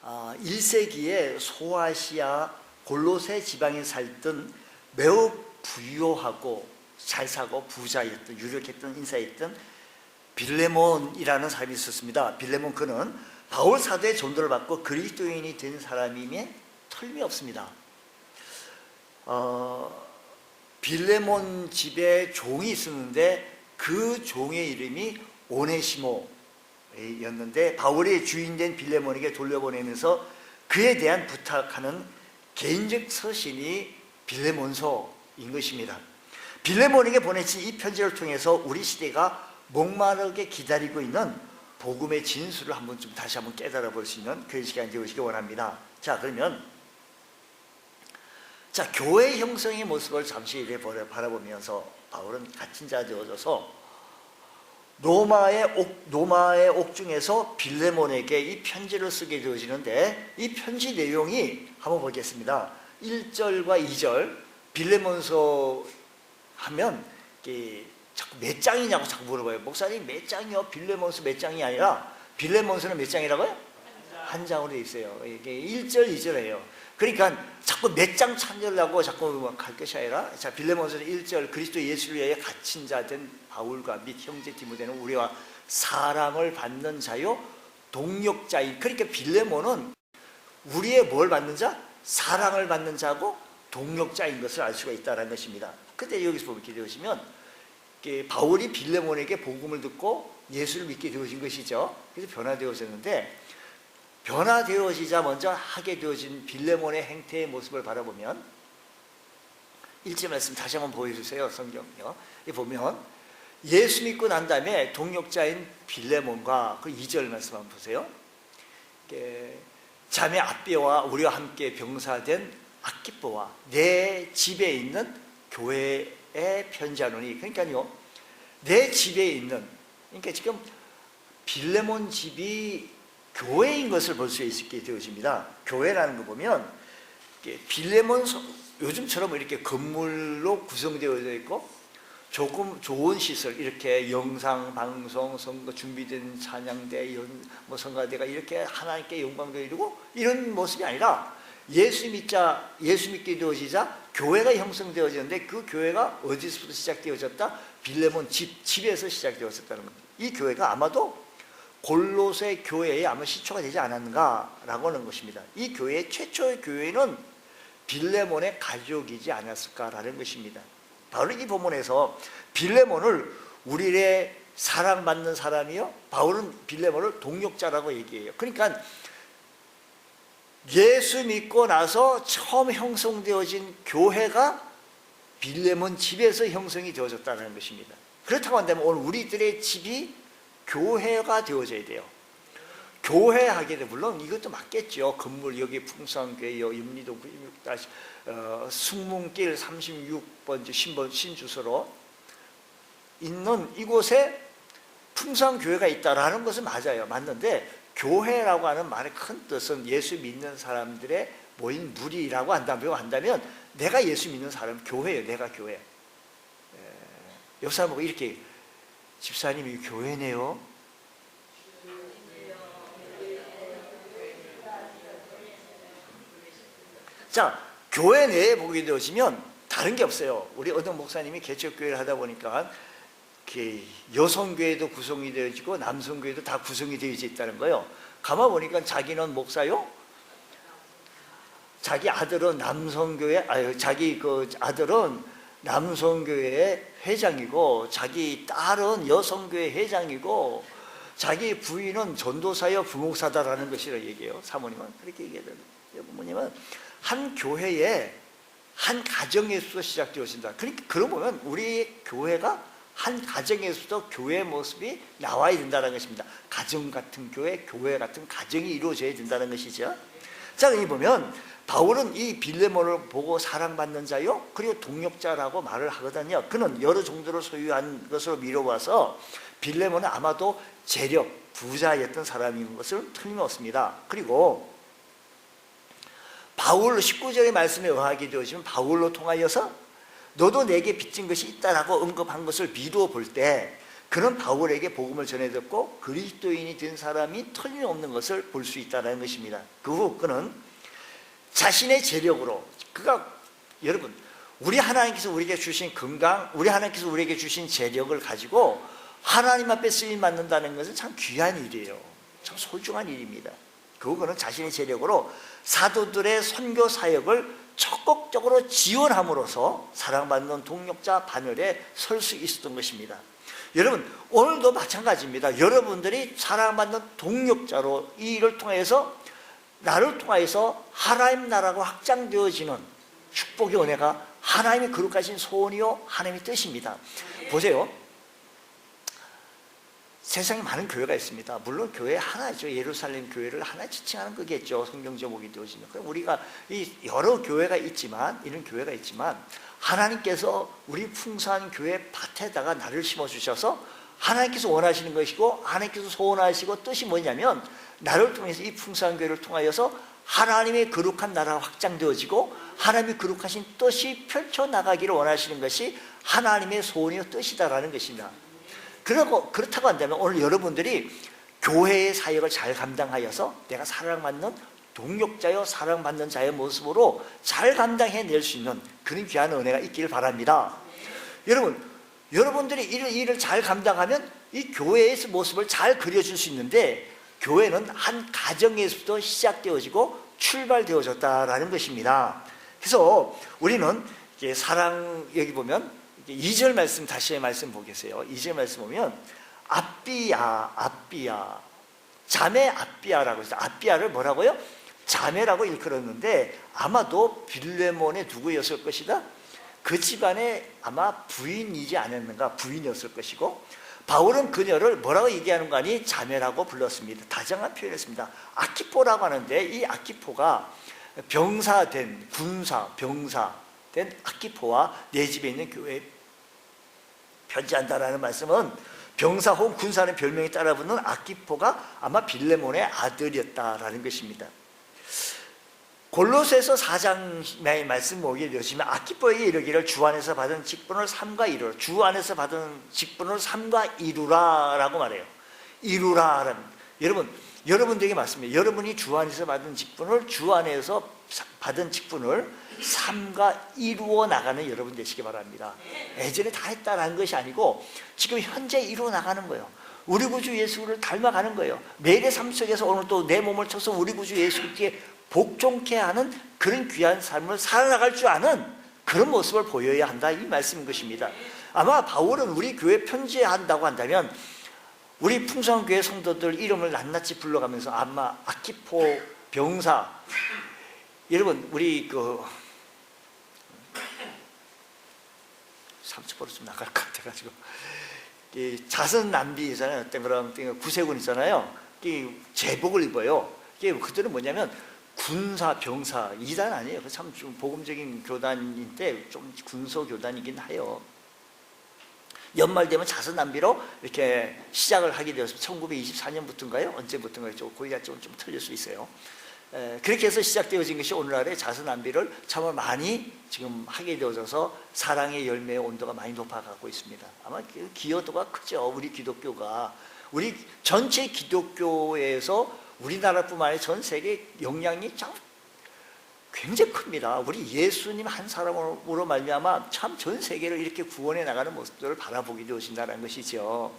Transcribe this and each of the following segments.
1세기에 소아시아 골로새 지방에 살던 매우 부유하고 잘 사고 부자였던, 유력했던 인사였던 빌레몬이라는 사람이 있었습니다. 빌레몬, 그는 바울 사도의 전도를 받고 그리스도인이 된 사람임에 틀림없습니다. 빌레몬 집에 종이 있었는데 그 종의 이름이 오네시모였는데 바울의 주인된 빌레몬에게 돌려보내면서 그에 대한 부탁하는 개인적 서신이 빌레몬서인 것입니다. 빌레몬에게 보내진 이 편지를 통해서 우리 시대가 목마르게 기다리고 있는 복음의 진수를 다시 한번 깨달아 볼 수 있는 그런 시간이 되시기 원합니다. 자, 그러면 교회 형성의 모습을 잠시 바라보면서 바울은 갇힌 자 되어져서 로마의 옥중에서 빌레몬에게 이 편지를 쓰게 되어지는데, 이 편지 내용이 한번 보겠습니다. 1절과 2절, 빌레몬서 하면 자꾸 몇 장이냐고 자꾸 물어봐요. 목사님 몇 장이요? 빌레몬서 몇 장이 아니라 빌레몬서는 몇 장이라고요? 한 장으로 되어 있어요. 이게 1절, 2절이에요. 그러니까 자꾸 몇 장 찾으려고 자꾸 갈 것이 아니라, 자, 빌레몬서는 1절, 그리스도 예수를 위하여 갇힌 자 된 바울과 및 형제 디모데는 우리와 사랑을 받는 자요 동력자인, 그러니까 빌레몬은 우리의 뭘 받는 자? 사랑을 받는 자고 동력자인 것을 알 수가 있다는 것입니다. 그때 여기서 보게 되시면 바울이 빌레몬에게 복음을 듣고 예수를 믿게 되어진 것이죠. 그래서 변화되어졌는데, 변화되어지자 먼저 하게 되어진 빌레몬의 행태의 모습을 바라보면 1절 말씀 다시 한번 보여주세요. 성경요. 이 보면 예수 믿고 난 다음에 동력자인 빌레몬과 그 2절 말씀 한번 보세요. 자매 아비와 우리와 함께 병사된 아키포와 내 집에 있는 교회에 편지하노니, 그러니까요, 내 집에 있는, 그러니까 지금 빌레몬 집이 교회인 것을 볼 수 있게 되어집니다. 교회라는 거 보면 빌레몬, 요즘처럼 이렇게 건물로 구성되어 있고 조금 좋은 시설, 이렇게 영상, 방송, 선거 준비된 찬양대, 성가대가 이렇게 하나님께 영광도 이루고 이런 모습이 아니라 예수 믿게 되어지자 교회가 형성되어지는데, 그 교회가 어디서부터 시작되어졌다? 빌레몬 집에서 시작되었었다는 겁니다. 이 교회가 아마도 골로새 교회에 아마 시초가 되지 않았는가라고 하는 것입니다. 이 교회의 최초의 교회는 빌레몬의 가족이지 않았을까라는 것입니다. 바울은 이 본문에서 빌레몬을 우리의 사랑받는 사람이요, 바울은 빌레몬을 동력자라고 얘기해요. 그러니까 예수 믿고 나서 처음 형성되어진 교회가 빌레몬 집에서 형성이 되어졌다는 것입니다. 그렇다고 한다면 오늘 우리들의 집이 교회가 되어져야 돼요. 교회하게 되면 물론 이것도 맞겠죠. 건물, 여기 풍성교회, 임리동 승문길 36번지 신주소로 있는 이곳에 풍성교회가 있다라는 것은 맞아요. 맞는데 교회라고 하는 말의 큰 뜻은 예수 믿는 사람들의 모인 무리라고 한다면 내가 예수 믿는 사람, 교회예요. 내가 교회. 옆 사람하고 이렇게, 집사님이 교회네요. 자, 교회 내에 보게 되어지면 다른 게 없어요. 우리 어떤 목사님이 개척교회를 하다 보니까 여성교회도 구성이 되어지고 남성교회도 다 구성이 되어 있다는 거예요. 가만 보니까 자기는 목사요, 자기 아들은 자기 아들은 남성교회의 회장이고, 자기 딸은 여성교회 회장이고, 자기 부인은 전도사여 부목사다라는 것이라 얘기해요. 사모님은 그렇게 얘기해요. 부모님은 한 교회에 한 가정에서 시작되어진다. 그러니까 그러고 보면 우리 교회가 한 가정에서도 교회의 모습이 나와야 된다는 것입니다. 가정 같은 교회 같은 가정이 이루어져야 된다는 것이죠. 자, 여기 보면 바울은 이 빌레몬을 보고 사랑받는 자요, 그리고 동력자라고 말을 하거든요. 그는 여러 종들을 소유한 것으로 미뤄봐서 빌레몬은 아마도 재력, 부자였던 사람인 것을 틀림없습니다. 그리고 바울 19절의 말씀에 의하게 되어지면 바울로 통하여서 너도 내게 빚진 것이 있다라고 언급한 것을 미루어 볼 때 그는 바울에게 복음을 전해 듣고 그리스도인이 된 사람이 틀림없는 것을 볼 수 있다는 것입니다. 그 후 그는 자신의 재력으로, 여러분, 우리 하나님께서 우리에게 주신 건강, 우리 하나님께서 우리에게 주신 재력을 가지고 하나님 앞에 쓰임 받는다는 것은 참 귀한 일이에요. 참 소중한 일입니다. 그는 자신의 재력으로 사도들의 선교 사역을 적극적으로 지원함으로써 사랑받는 동역자 바늘에 설 수 있었던 것입니다. 여러분, 오늘도 마찬가지입니다. 여러분들이 사랑받는 동역자로 이 일을 통해서, 나를 통해서 하나님 나라가 확장되어지는 축복의 은혜가 하나님이 거룩하신 소원이요 하나님의 뜻입니다. 보세요. 세상에 많은 교회가 있습니다. 물론 교회 하나죠. 예루살렘 교회를 하나 지칭하는 거겠죠. 성경 제목이 되어지면. 그럼 우리가 이 여러 교회가 있지만, 이런 교회가 있지만, 하나님께서 우리 풍성한 교회 밭에다가 나를 심어주셔서 하나님께서 원하시는 것이고 하나님께서 소원하시고 뜻이 뭐냐면, 나를 통해서 이 풍성한 교회를 통하여서 하나님의 거룩한 나라가 확장되어지고 하나님의 거룩하신 뜻이 펼쳐나가기를 원하시는 것이 하나님의 소원이요 뜻이다라는 것입니다. 그렇다고 한다면 오늘 여러분들이 교회의 사역을 잘 감당하여서 내가 사랑받는 동역자요 사랑받는 자의 모습으로 잘 감당해낼 수 있는 그런 귀한 은혜가 있기를 바랍니다. 여러분들이 일을 잘 감당하면 이 교회의 모습을 잘 그려줄 수 있는데, 교회는 한 가정에서부터 시작되어지고 출발되어졌다라는 것입니다. 그래서 우리는 이제 여기 보면 2절 말씀, 다시 말씀 보겠어요. 2절 말씀 보면 아삐야, 자매 아삐야라고 해서, 아삐야를 뭐라고요? 자매라고 일컬었는데 아마도 빌레몬의 누구였을 것이다? 그 집안의 아마 부인이지 않았는가, 부인이었을 것이고, 바울은 그녀를 뭐라고 얘기하는 거 아니? 자매라고 불렀습니다. 다정한 표현했습니다. 아키포라고 하는데, 이 아키포가 병사된 아키포와 내 집에 있는 교회에 편지한다라는 말씀은, 병사 혹은 군사는 별명이 따라붙는 아키포가 아마 빌레몬의 아들이었다라는 것입니다. 골로새서 4장의 말씀 보게 되시면 아키포에게 이르기를 주 안에서 받은 직분을 삼가 이루라. 주 안에서 받은 직분을 삼가 이루라라고 말해요. 이루라라는, 여러분들에게 맞습니다. 여러분이 주 안에서 받은 직분을, 주 안에서 받은 직분을 삼가 이루어 나가는 여러분 되시기 바랍니다. 예전에 다 했다라는 것이 아니고 지금 현재 이루어 나가는 거예요. 우리 구주 예수를 닮아가는 거예요. 매일의 삶 속에서 오늘 또 내 몸을 쳐서 우리 구주 예수께 복종케 하는 그런 귀한 삶을 살아나갈 줄 아는 그런 모습을 보여야 한다, 이 말씀인 것입니다. 아마 바울은 우리 교회 편지한다고 한다면 우리 풍성교회 성도들 이름을 낱낱이 불러가면서 아마 아키포 병사, 여러분 우리 30% 좀 나갈 것 같아가지고, 자선 남비잖아요. 그런 구세군 있잖아요. 제복을 입어요. 그들은 뭐냐면 군사, 병사, 이단 아니에요. 참 좀 복음적인 교단인데 좀 군소 교단이긴 해요. 연말 되면 자선남비로 이렇게 시작을 하게 되었습니다. 1924년부터인가요? 언제부터인가요? 거기가 좀 틀릴 수 있어요. 그렇게 해서 시작되어진 것이 오늘날의 자선남비를 참으로 많이 지금 하게 되어져서 사랑의 열매의 온도가 많이 높아가고 있습니다. 아마 기여도가 크죠. 우리 기독교가, 우리 전체 기독교에서 우리나라뿐만 아니라 전 세계 영향이 참 굉장히 큽니다. 우리 예수님 한 사람으로 말미암아 참 전 세계를 이렇게 구원해 나가는 모습들을 바라보게 되어진다는 것이죠.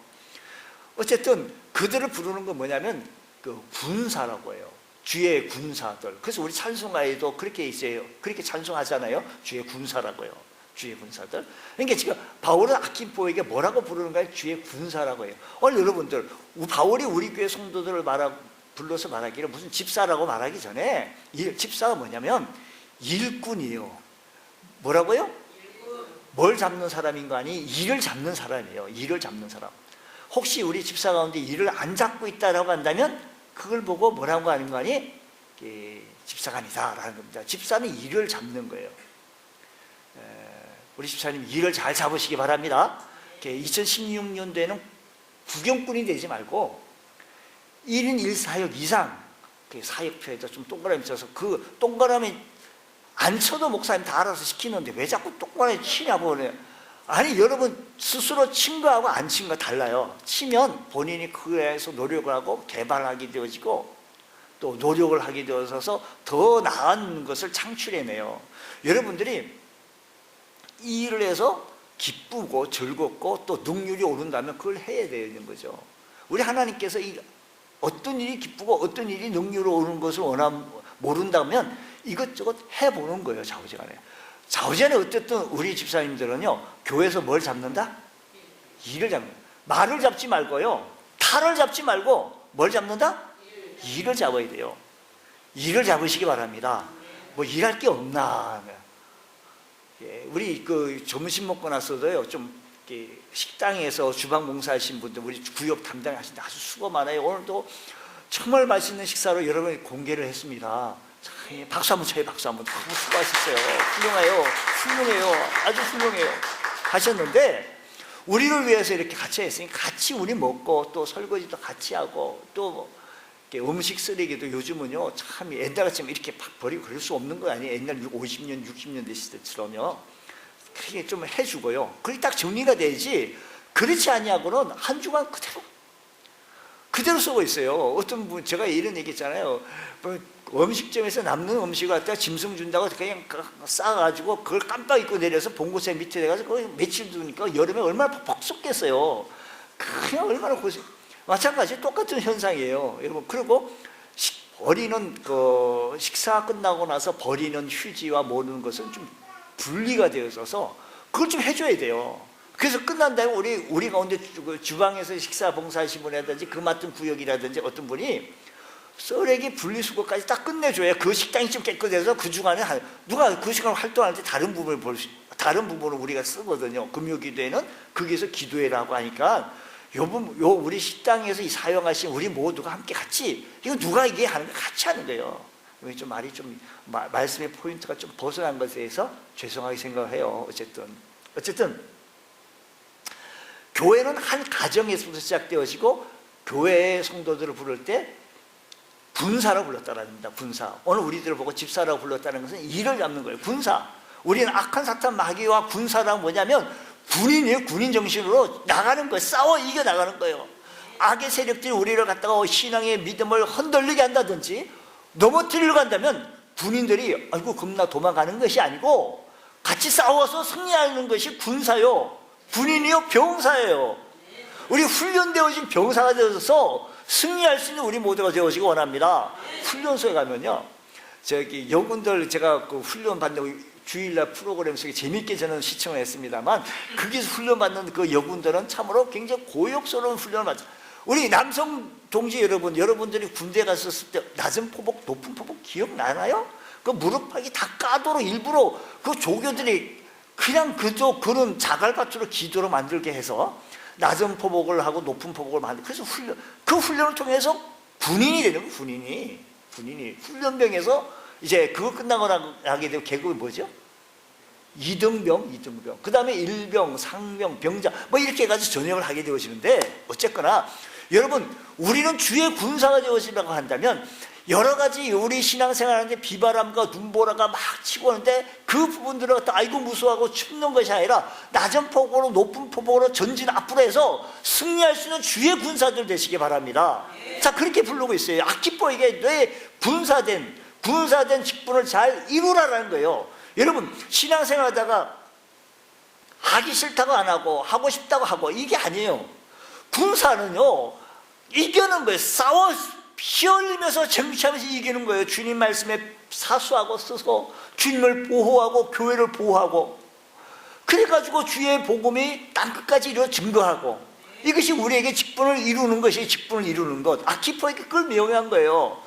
어쨌든 그들을 부르는 건 뭐냐면 군사라고 해요. 주의 군사들. 그래서 우리 찬송가에도 그렇게 있어요. 그렇게 찬송하잖아요. 주의 군사라고요. 주의 군사들. 그러니까 지금 바울은 아키포에게 뭐라고 부르는가요? 주의 군사라고 해요. 오늘 여러분들, 바울이 우리 교회 성도들을 불러서 말하기를 무슨 집사라고 말하기 전에, 집사가 뭐냐면 일꾼이에요. 뭐라고요? 뭘 잡는 사람인 거 아니? 일을 잡는 사람이에요. 일을 잡는 사람. 혹시 우리 집사 가운데 일을 안 잡고 있다라고 한다면 그걸 보고 뭐라고 하는 거 아니? 집사가 아니다라는 겁니다. 집사는 일을 잡는 거예요. 우리 집사님 일을 잘 잡으시기 바랍니다. 2016년도에는 구경꾼이 되지 말고 1인 1사역 이상, 사역표에다 좀 동그라미 쳐서 그 동그라미 안 쳐도 목사님 다 알아서 시키는데 왜 자꾸 동그라미 치냐고 그래. 아니 여러분 스스로 친 거하고 안 친 거 달라요. 치면 본인이 그에서 노력을 하고 개발하게 되어지고 또 노력을 하게 되어서 더 나은 것을 창출해내요. 여러분들이 이 일을 해서 기쁘고 즐겁고 또 능률이 오른다면 그걸 해야 되는 거죠. 우리 하나님께서 어떤 일이 기쁘고 어떤 일이 능률이 오르는 것을 모른다면 이것저것 해보는 거예요. 좌우지간에. 좌우지간에 어쨌든 우리 집사님들은요, 교회에서 뭘 잡는다? 일을 잡는 거예요. 말을 잡지 말고요, 탈을 잡지 말고 뭘 잡는다? 일을 잡아야 돼요. 일을 잡으시기 바랍니다. 뭐 일할 게 없나? 예, 우리 그 점심 먹고 나서도요, 좀 식당에서 주방 봉사하신 분들, 우리 구역 담당하시는데 아주 수고 많아요. 오늘도 정말 맛있는 식사로 여러분이 공개를 했습니다. 참, 박수 한번 쳐요. 박수 한번. 너무 수고하셨어요. 훌륭해요. 훌륭해요. 아주 훌륭해요. 하셨는데 우리를 위해서 이렇게 같이 했으니 같이 우리 먹고 또 설거지도 같이 하고 또 음식 쓰레기도 요즘은요, 참 옛날같이 이렇게 팍 버리고 그럴 수 없는 거 아니에요. 옛날 50년, 60년 됐을 때처럼요. 그렇게 좀 해주고요. 그게 딱 정리가 되지, 그렇지 아니하고는 한 주간 그대로 쓰고 있어요. 어떤 분, 제가 이런 얘기 했잖아요. 음식점에서 남는 음식을 갖다가 짐승 준다고 그냥 싸가지고 그걸 깜빡 잊고 내려서 봉고세 밑에 내가지고 며칠 두니까 여름에 얼마나 퍽 썩겠어요. 그냥 얼마나 고생. 마찬가지 똑같은 현상이에요, 여러분. 그리고 버리는 식사 끝나고 나서 버리는 휴지와 모는 것은 좀 분리가 되어 있어서 그걸 좀 해줘야 돼요. 그래서 끝난 다음에 우리 가운데 주방에서 식사 봉사하신 분이라든지 그 맡은 구역이라든지 어떤 분이 쓰레기 분리수거까지 딱 끝내줘야 그 식당이 좀 깨끗해서 그 주간에 누가 그 시간 활동하는데 다른 부분을 우리가 쓰거든요. 금요기도에는 거기서 기도해라고 하니까 우리 식당에서 사용하신 우리 모두가 함께 같이, 이거 누가 이게 하는 거 같이 하는 거예요. 좀 말이 좀 말씀의 포인트가 좀 벗어난 것에 대해서 죄송하게 생각을 해요. 어쨌든 교회는 한 가정에서부터 시작되어지고 교회의 성도들을 부를 때 군사로 불렀다는 겁니다. 군사. 오늘 우리들을 보고 집사라고 불렀다는 것은 일을 잡는 거예요. 군사. 우리는 악한 사탄 마귀와 군사란 뭐냐면 군인이에요. 군인 정신으로 나가는 거예요. 싸워 이겨 나가는 거예요. 악의 세력들이 우리를 갖다가 신앙의 믿음을 흔들리게 한다든지 넘어뜨리려고 한다면 군인들이 아이고 겁나 도망가는 것이 아니고 같이 싸워서 승리하는 것이 군사요. 군인이요. 병사예요. 우리 훈련되어진 병사가 되어서 승리할 수 있는 우리 모두가 되어지기 원합니다. 훈련소에 가면요, 여군들 제가 그 훈련 받는 주일날 프로그램 속에 재밌게 저는 시청을 했습니다만, 거기서 훈련받는 그 여군들은 참으로 굉장히 고역스러운 훈련을 받죠. 우리 남성 동지 여러분들이 군대 갔었을 때 낮은 포복, 높은 포복 기억나나요? 그 무릎팍이 다 까도록 일부러 그 조교들이 그냥 그런 자갈밭으로 기도로 만들게 해서 낮은 포복을 하고 높은 포복을 만들고, 그래서 그 훈련을 통해서 군인이 되는 거예요. 군인이 훈련병에서 이제 그거 끝나고 나게 되고 계급이 뭐죠? 이등병. 그 다음에 일병, 상병, 병장 뭐 이렇게 해가지고 전역을 하게 되어지는데, 어쨌거나 여러분, 우리는 주의 군사가 되어지려고 한다면 여러 가지 우리 신앙생활하는데 비바람과 눈보라가 막 치고 오는데 그 부분들을 갖다 아이고 무서워하고 춥는 것이 아니라 낮은 폭으로 높은 폭으로 전진 앞으로 해서 승리할 수 있는 주의 군사들 되시기 바랍니다. 자, 그렇게 부르고 있어요. 아키포에게 내 군사된 직분을 잘 이루라라는 거예요. 여러분, 신앙생활하다가 하기 싫다고 안 하고 하고 싶다고 하고 이게 아니에요. 군사는요, 이겨는 거예요. 싸워 피 흘리면서 정치하면서 이기는 거예요. 주님 말씀에 사수하고 써서 주님을 보호하고 교회를 보호하고, 그래가지고 주의 복음이 땅끝까지 이루어 증거하고, 이것이 우리에게 직분을 이루는 것이 직분을 이루는 것. 아키포에게 그걸 명령한 거예요.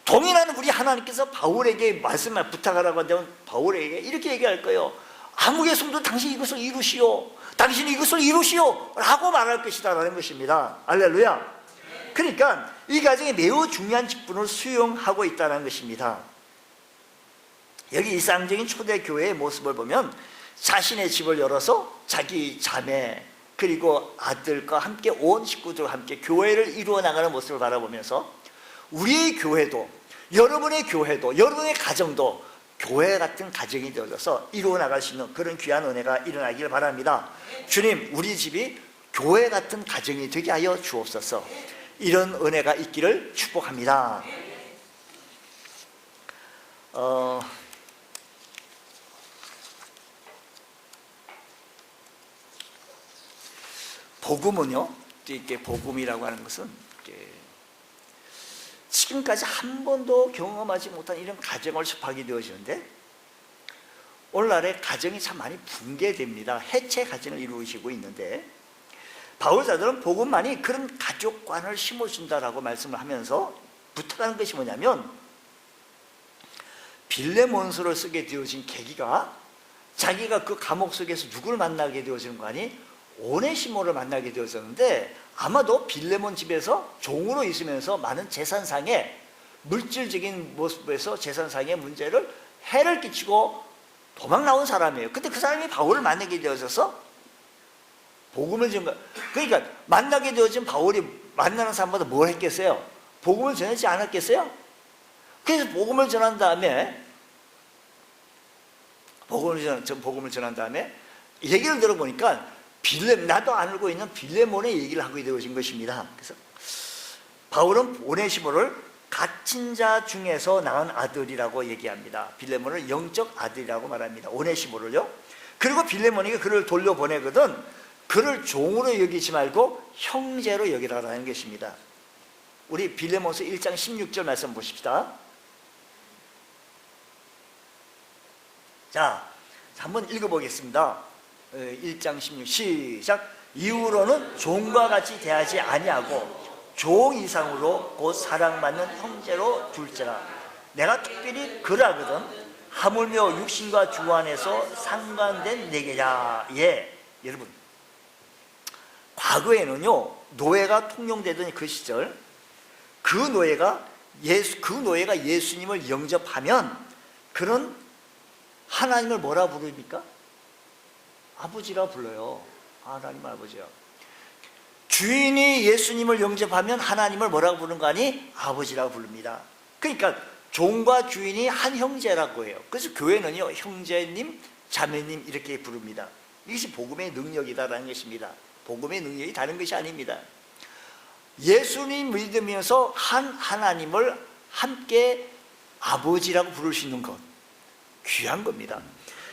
동일한 우리 하나님께서 바울에게 말씀을 부탁하라고 한다면 바울에게 이렇게 얘기할 거예요. 아무개 성도 당신 이것을 이루시오, 당신이 이것을 이루시오 라고 말할 것이다 라는 것입니다. 할렐루야. 그러니까 이 가정에 매우 중요한 직분을 수용하고 있다는 것입니다. 여기 일상적인 초대교회의 모습을 보면 자신의 집을 열어서 자기 자매 그리고 아들과 함께 온 식구들과 함께 교회를 이루어 나가는 모습을 바라보면서 우리의 교회도, 여러분의 교회도, 여러분의 가정도 교회 같은 가정이 되어져서 이루어 나갈 수 있는 그런 귀한 은혜가 일어나길 바랍니다. 주님, 우리 집이 교회 같은 가정이 되게 하여 주옵소서. 이런 은혜가 있기를 축복합니다. 복음은요, 이렇게 복음이라고 하는 것은 지금까지 한 번도 경험하지 못한 이런 가정을 접하게 되어지는데, 오늘날의 가정이 참 많이 붕괴됩니다. 해체 가정을 이루시고 있는데, 바울사들은 복음만이 그런 가족관을 심어준다라고 말씀을 하면서 부탁하는 것이 뭐냐면, 빌레몬서를 쓰게 되어진 계기가 자기가 그 감옥 속에서 누구를 만나게 되어지는 거 아니? 오네시모를 만나게 되었었는데, 아마도 빌레몬 집에서 종으로 있으면서 많은 재산상의 물질적인 모습에서 재산상의 문제를 해를 끼치고 도망 나온 사람이에요. 근데 그 사람이 바울을 만나게 되어져서 복음을 준 거. 그러니까 만나게 되어진 바울이 만나는 사람마다 뭘 했겠어요? 복음을 전하지 않았겠어요? 그래서 복음을 전한 다음에 얘기를 들어보니까 나도 알고 있는 빌레몬의 얘기를 하게 되어진 것입니다. 그래서 바울은 오네시모를 갇힌 자 중에서 낳은 아들이라고 얘기합니다. 빌레몬을 영적 아들이라고 말합니다. 오네시모를요. 그리고 빌레몬이 그를 돌려보내거든 그를 종으로 여기지 말고 형제로 여기라는 것입니다. 우리 빌레몬서 1장 16절 말씀 보십시다. 자, 한번 읽어보겠습니다. 1장 16 시작. 이후로는 종과 같이 대하지 아니하고 종 이상으로 곧 사랑받는 형제로 둘째라. 내가 특별히 그러거든 하물며 육신과 주 안에서 상관된 내게야. 예, 여러분, 과거에는요 노예가 통용되던 그 시절, 그 노예가 예수님을 영접하면 그는 하나님을 뭐라 부릅니까? 아버지라 불러요. 하나님 아버지요. 주인이 예수님을 영접하면 하나님을 뭐라고 부르는 거 아니? 아버지라고 부릅니다. 그러니까 종과 주인이 한 형제라고 해요. 그래서 교회는요 형제님, 자매님 이렇게 부릅니다. 이것이 복음의 능력이다라는 것입니다. 복음의 능력이 다른 것이 아닙니다. 예수님 믿으면서 한 하나님을 함께 아버지라고 부를 수 있는 것, 귀한 겁니다.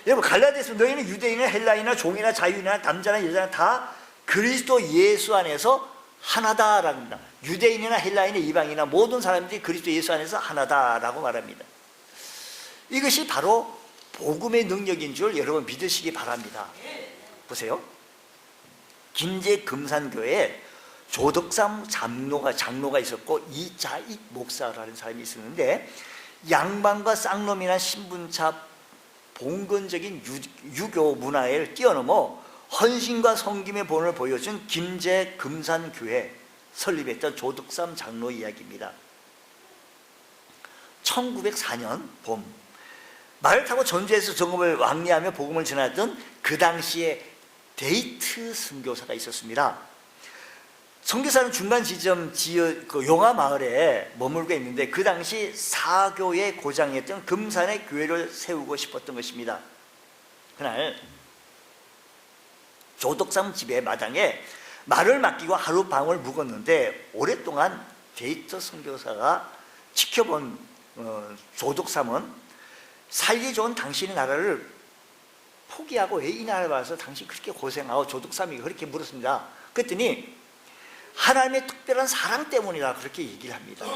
여러분, 갈라디아서 너희는 유대인이나 헬라인이나 종이나 자유인이나 남자나 여자나 다 그리스도 예수 안에서 하나다라고 합니다. 유대인이나 헬라인이나 이방인이나 모든 사람들이 그리스도 예수 안에서 하나다라고 말합니다. 이것이 바로 복음의 능력인 줄 여러분 믿으시기 바랍니다. 보세요. 김제 금산교회에 조덕삼 장로가 있었고 이자익 목사라는 사람이 있었는데, 양반과 쌍놈이나 신분차 봉건적인 유교 문화를 뛰어넘어 헌신과 섬김의 본을 보여준 김제 금산교회 설립했던 조덕삼 장로 이야기입니다. 1904년 봄, 말을 타고 전주에서 정읍을 왕래하며 복음을 전하던 그 당시에 데이트 선교사가 있었습니다. 선교사는 중간 지점 그 용화 마을에 머물고 있는데, 그 당시 사교의 고장이었던 금산의 교회를 세우고 싶었던 것입니다. 그날 조덕삼 집의 마당에 말을 맡기고 하룻밤을 묵었는데, 오랫동안 데이트 선교사가 지켜본 조덕삼은 살기 좋은 당신의 나라를 포기하고 왜 이 나라에 와서 당신 그렇게 고생하고, 조덕삼이 그렇게 물었습니다. 그랬더니 하나님의 특별한 사랑 때문이라 그렇게 얘기를 합니다.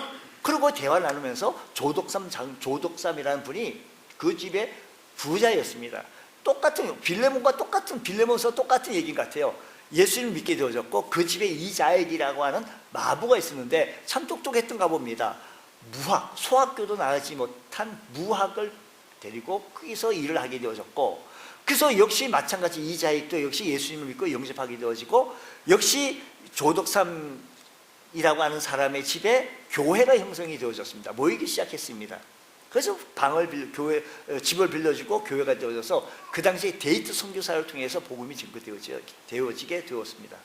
그리고 대화를 나누면서 조덕삼이라는 분이 그 집의 부자였습니다. 똑같은 빌레몬서 똑같은 얘기인 것 같아요. 예수님을 믿게 되어졌고, 그 집에 이자액이라고 하는 마부가 있었는데 참 똑똑했던가 봅니다. 소학교도 나가지 못한 무학을 데리고 거기서 일을 하게 되어졌고, 그래서 역시 마찬가지 이자익도 역시 예수님을 믿고 영접하게 되어지고, 역시 조덕삼이라고 하는 사람의 집에 교회가 형성이 되어졌습니다. 모이기 시작했습니다. 그래서 집을 빌려주고 교회가 되어져서 그 당시에 데이트 선교사를 통해서 복음이 증거되어지게 되었습니다.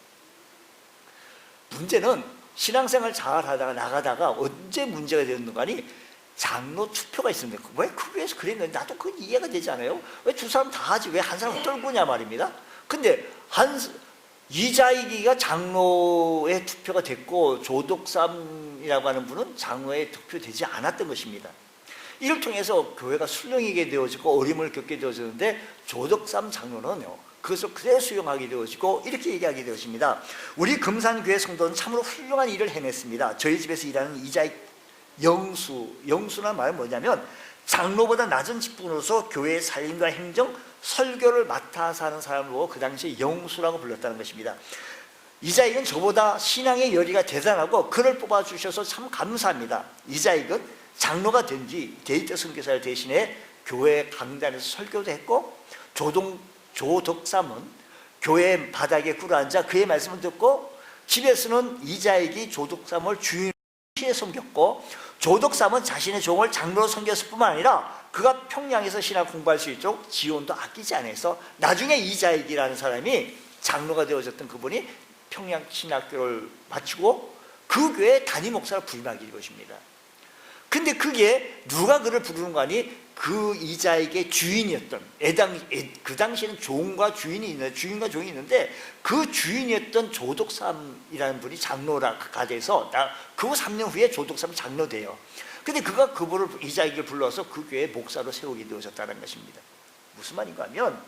문제는 신앙생활 잘 하다가 나가다가 언제 문제가 되었는가 하니, 장로 투표가 있었는데 왜 교회에서 그랬는데 나도 그건 이해가 되지 않아요? 왜 두 사람 다 하지 왜 한 사람 떨구냐 말입니다. 근데 이자익이가 장로의 투표가 됐고 조덕삼이라고 하는 분은 장로의 투표되지 않았던 것입니다. 이를 통해서 교회가 술렁이게 되어지고 어림을 겪게 되어졌는데 조덕삼 장로는요 그것을 그대로 수용하게 되어지고 이렇게 얘기하게 되어집니다. 우리 금산교회 성도는 참으로 훌륭한 일을 해냈습니다. 저희 집에서 일하는 이자익 영수란 말은 뭐냐면 장로보다 낮은 직분으로서 교회의 살림과 행정, 설교를 맡아서 하는 사람을 보고 그 당시에 영수라고 불렀다는 것입니다. 이자익은 저보다 신앙의 열의가 대단하고 그를 뽑아주셔서 참 감사합니다. 이자익은 장로가 된 뒤 데이트 선교사를 대신해 교회 강단에서 설교도 했고 조덕삼은 교회 바닥에 꿇어앉아 그의 말씀을 듣고 집에서는 이자익이 조덕삼을 주인으로 섬겼고 조덕삼은 자신의 종을 장로로 섬겼을 뿐만 아니라 그가 평양에서 신학 공부할 수 있도록 지원도 아끼지 않아서 나중에 이자익이라는 사람이 장로가 되어졌던 그분이 평양 신학교를 마치고 그 교회 담임 목사를 부임하게 된 것입니다. 근데 그게 누가 그를 부르는 거 아니? 그 이자익의 주인이었던 그 당시에는 종과 주인이 있는데 그 주인이었던 조덕삼이라는 분이 장로가 돼서 그 3년 후에 조덕삼이 장로 돼요. 근데 그가 그분을 이자익을 불러서 그 교회의 목사로 세우게 되어졌다는 것입니다. 무슨 말인가 하면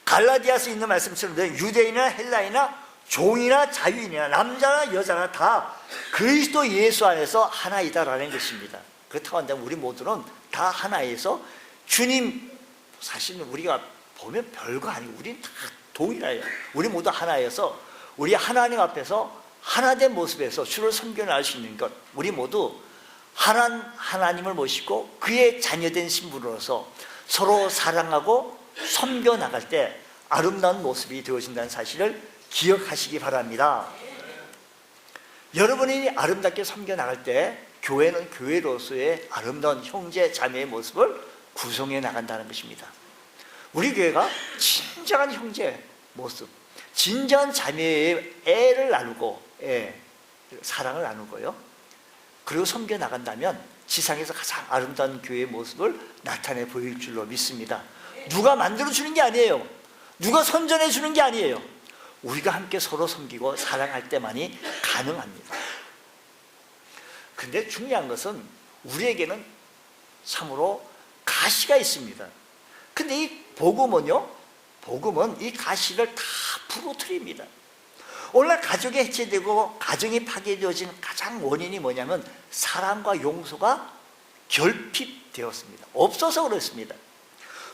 갈라디아서 있는 말씀처럼 유대인이나 헬라이나 종이나 자유인이나 남자나 여자나 다 그리스도 예수 안에서 하나이다라는 것입니다. 그렇다고 한다면 우리 모두는 다 하나에서 주님, 사실은 우리가 보면 별거 아니고 우리는 다 동일해요. 우리 모두 하나여서 우리 하나님 앞에서 하나된 모습에서 주를 섬겨나갈 수 있는 것, 우리 모두 하나님을 모시고 그의 자녀된 신분으로서 서로 사랑하고 섬겨나갈 때 아름다운 모습이 되어진다는 사실을 기억하시기 바랍니다. 여러분이 아름답게 섬겨나갈 때 교회는 교회로서의 아름다운 형제 자매의 모습을 구성해 나간다는 것입니다. 우리 교회가 진정한 형제 모습, 진정한 자매의 애를 나누고 사랑을 나누고요, 그리고 섬겨 나간다면 지상에서 가장 아름다운 교회의 모습을 나타내 보일 줄로 믿습니다. 누가 만들어주는 게 아니에요. 누가 선전해 주는 게 아니에요. 우리가 함께 서로 섬기고 사랑할 때만이 가능합니다. 근데 중요한 것은 우리에게는 참으로 가시가 있습니다. 근데 이 복음은요, 복음은 이 가시를 다 부러뜨립니다. 오늘날 가족이 해체되고 가정이 파괴되어진 가장 원인이 뭐냐면 사랑과 용서가 결핍되었습니다. 없어서 그렇습니다.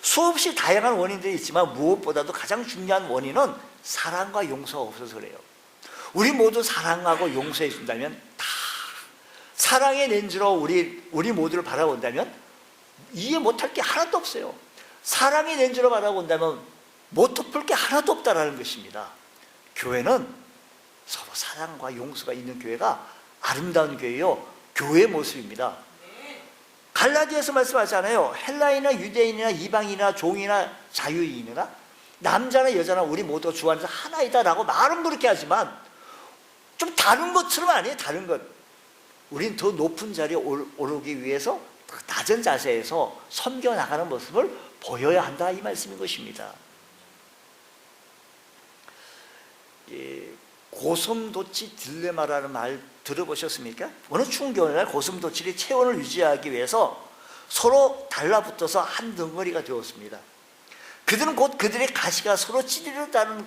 수없이 다양한 원인들이 있지만 무엇보다도 가장 중요한 원인은 사랑과 용서가 없어서 그래요. 우리 모두 사랑하고 용서해 준다면, 다 사랑의 렌즈로 우리 모두를 바라본다면 이해 못할 게 하나도 없어요. 사랑의 렌즈로 바라본다면 못 덮을 게 하나도 없다라는 것입니다. 교회는 서로 사랑과 용서가 있는 교회가 아름다운 교회요, 교회의 모습입니다. 갈라디아서 말씀하잖아요. 헬라인이나 유대인이나 이방인이나 종이나 자유인이나 남자나 여자나 우리 모두 주 안에서 하나이다 라고 말은 그렇게 하지만 좀 다른 것처럼 아니에요. 다른 것. 우린 더 높은 자리에 오르기 위해서 낮은 자세에서 섬겨나가는 모습을 보여야 한다, 이 말씀인 것입니다. 고슴도치 딜레마라는 말 들어보셨습니까? 어느 추운 겨울날 고슴도치들이 체온을 유지하기 위해서 서로 달라붙어서 한 덩어리가 되었습니다. 그들은 곧 그들의 가시가 서로 찌르다는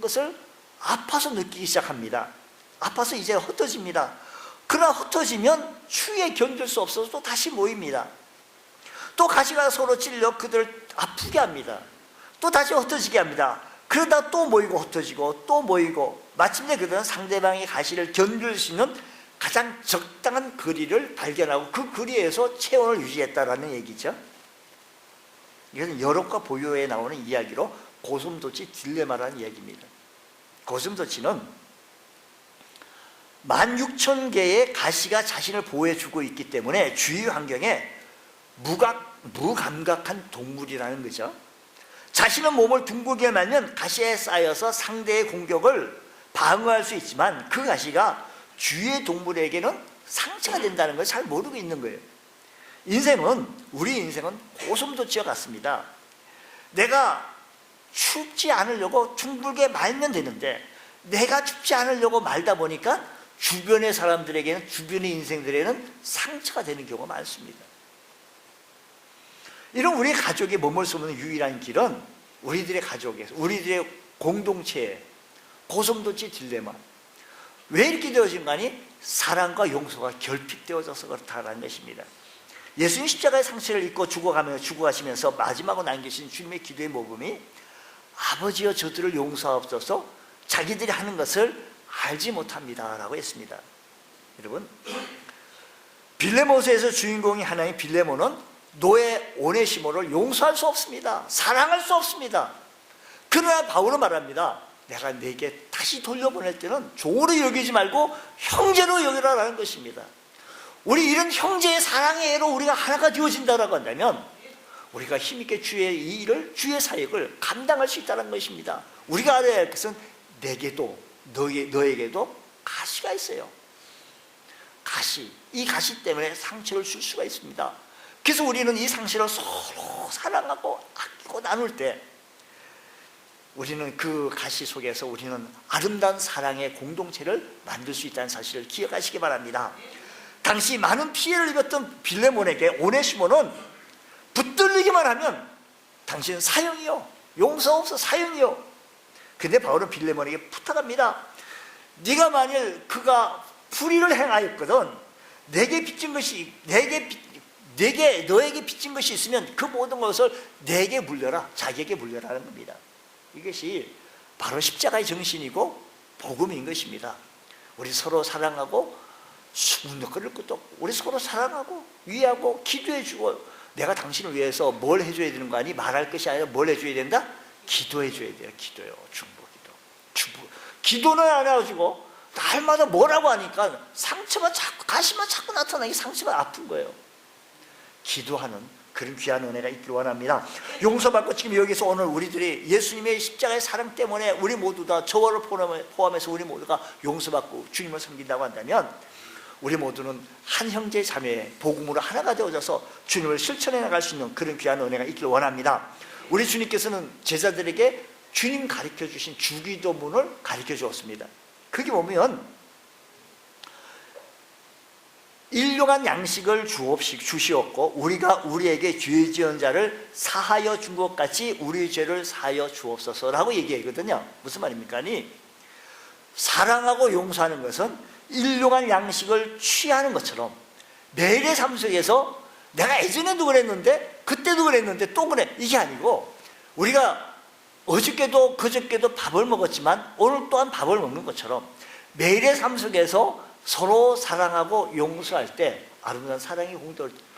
것을 아파서 느끼기 시작합니다. 아파서 이제 흩어집니다. 그러나 흩어지면 추위에 견딜 수 없어서 또 다시 모입니다. 또 가시가 서로 찔려 그들을 아프게 합니다. 또 다시 흩어지게 합니다. 그러다 또 모이고 흩어지고 또 모이고, 마침내 그들은 상대방의 가시를 견딜 수 있는 가장 적당한 거리를 발견하고 그 거리에서 체온을 유지했다라는 얘기죠. 이것은 여롭과 보요에 나오는 이야기로 고슴도치 딜레마라는 이야기입니다. 고슴도치는 16,000개의 가시가 자신을 보호해주고 있기 때문에 주위 환경에 무감각한 동물이라는 거죠. 자신은 몸을 둥글게 말면 가시에 쌓여서 상대의 공격을 방어할 수 있지만 그 가시가 주위의 동물에게는 상처가 된다는 걸 잘 모르고 있는 거예요. 우리 인생은 고슴도치와 같습니다. 내가 춥지 않으려고 둥글게 말면 되는데 내가 춥지 않으려고 말다 보니까 주변의 사람들에게는, 주변의 인생들에는 상처가 되는 경우가 많습니다. 이런 우리 가족이 머물 수 없는 유일한 길은 우리들의 가족에서, 우리들의 공동체의 고슴도치 딜레마. 왜 이렇게 되어진 거니? 사랑과 용서가 결핍되어져서 그렇다는 것입니다. 예수님 십자가의 상처를 입고 죽어가시면서 마지막으로 남기신 주님의 기도의 모범이 아버지여 저들을 용서하옵소서 자기들이 하는 것을 알지 못합니다 라고 했습니다. 여러분, 빌레몬서에서 주인공이 하나인 빌레몬은 노예 오네시모를 용서할 수 없습니다. 사랑할 수 없습니다. 그러나 바울은 말합니다. 내가 네게 다시 돌려보낼 때는 종으로 여기지 말고 형제로 여기라라는 것입니다. 우리 이런 형제의 사랑의 애로 우리가 하나가 되어진다고 한다면 우리가 힘있게 주의 이 일을, 주의 사역을 감당할 수 있다는 것입니다. 우리가 알아야 할 것은 내게도 너에게도 가시가 있어요. 이 가시 때문에 상처를 줄 수가 있습니다. 그래서 우리는 이 상처를 서로 사랑하고 아끼고 나눌 때 우리는 그 가시 속에서 우리는 아름다운 사랑의 공동체를 만들 수 있다는 사실을 기억하시기 바랍니다. 당시 많은 피해를 입었던 빌레몬에게 오네시모는 붙들리기만 하면 당신은 사형이요, 용서 없어, 사형이요. 근데 바울은 빌레몬에게 부탁합니다. 네가 만일 그가 불의를 행하였거든 너에게 빚진 것이 있으면 그 모든 것을 내게 물려라, 자기에게 물려라는 겁니다. 이것이 바로 십자가의 정신이고 복음인 것입니다. 우리 서로 사랑하고 숨도 끓일 것도 없고 우리 서로 사랑하고 위하고 기도해주고, 내가 당신을 위해서 뭘 해줘야 되는 거 아니? 말할 것이 아니라 뭘 해줘야 된다? 기도해줘야 돼요. 기도요. 기도는 안 해가지고 날마다 뭐라고 하니까 상처가 자꾸, 가시만 자꾸 나타나기, 상처가 아픈 거예요. 기도하는 그런 귀한 은혜가 있기를 원합니다. 용서받고 지금 여기서 오늘 우리들이 예수님의 십자가의 사랑 때문에 우리 모두 다, 저를 포함해서 우리 모두가 용서받고 주님을 섬긴다고 한다면 우리 모두는 한 형제 자매의 복음으로 하나가 되어져서 주님을 실천해 나갈 수 있는 그런 귀한 은혜가 있기를 원합니다. 우리 주님께서는 제자들에게 주님 가르쳐 주신 주기도문을 가르쳐 주었습니다. 그게 보면 일용한 양식을 주시었고 우리가 우리에게 죄 지은 자를 사하여 준 것 같이 우리의 죄를 사하여 주옵소서라고 얘기하거든요. 무슨 말입니까? 사랑하고 용서하는 것은 일용한 양식을 취하는 것처럼 매일의 삶 속에서 내가 예전에도 그랬는데 그때도 그랬는데 또 그래, 이게 아니고 우리가 어저께도 그저께도 밥을 먹었지만 오늘 또한 밥을 먹는 것처럼 매일의 삶 속에서 서로 사랑하고 용서할 때 아름다운 사랑의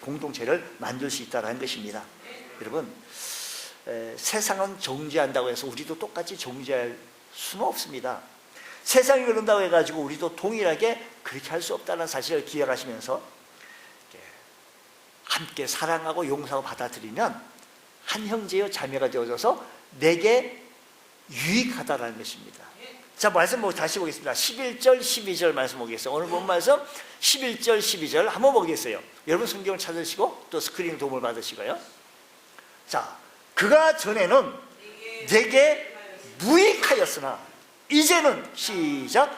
공동체를 만들 수 있다는 것입니다. 여러분, 세상은 정죄한다고 해서 우리도 똑같이 정죄할 수는 없습니다. 세상이 그런다고 해가지고 우리도 동일하게 그렇게 할 수 없다는 사실을 기억하시면서 함께 사랑하고 용서하고 받아들이면 한 형제여 자매가 되어져서 내게 유익하다는 것입니다. 자, 말씀 다시 보겠습니다. 11절 12절 말씀 보겠어요. 오늘 본 말씀 11절 12절 한번 보겠어요. 여러분 성경을 찾으시고 또 스크린 도움을 받으시고요. 자, 그가 전에는 내게 무익하였으나 이제는 시작,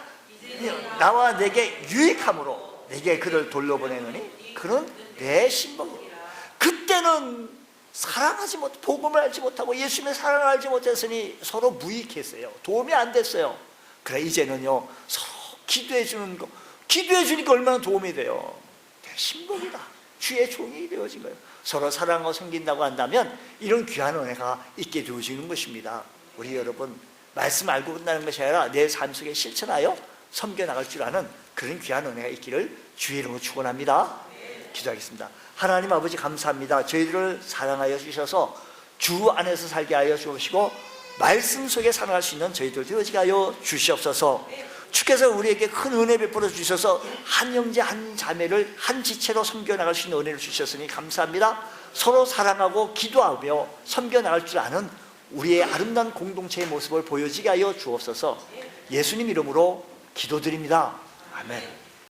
나와 내게 유익함으로 내게 그를 돌려보내느니 그는 내 신복이다. 그때는 사랑하지 못, 복음을 알지 못하고 예수님의 사랑을 알지 못했으니 서로 무익했어요. 도움이 안 됐어요. 그래, 이제는요 서로 기도해 주는 거, 기도해 주니까 얼마나 도움이 돼요. 내 신복이다, 주의 종이 되어진 거예요. 서로 사랑하고 섬긴다고 한다면 이런 귀한 은혜가 있게 되어지는 것입니다. 우리 여러분, 말씀 알고 끝나는 것이 아니라 내 삶 속에 실천하여 섬겨나갈 줄 아는 그런 귀한 은혜가 있기를 주의 이름으로 축원합니다. 기도하겠습니다. 하나님 아버지, 감사합니다. 저희들을 사랑하여 주셔서 주 안에서 살게 하여 주시고 말씀 속에 살아갈 수 있는 저희들 되어지게 하여 주시옵소서. 주께서 우리에게 큰 은혜 베풀어 주셔서 한 형제 한 자매를 한 지체로 섬겨나갈 수 있는 은혜를 주셨으니 감사합니다. 서로 사랑하고 기도하며 섬겨나갈 줄 아는 우리의 아름다운 공동체의 모습을 보여지게 하여 주옵소서. 예수님 이름으로 기도드립니다. 아멘.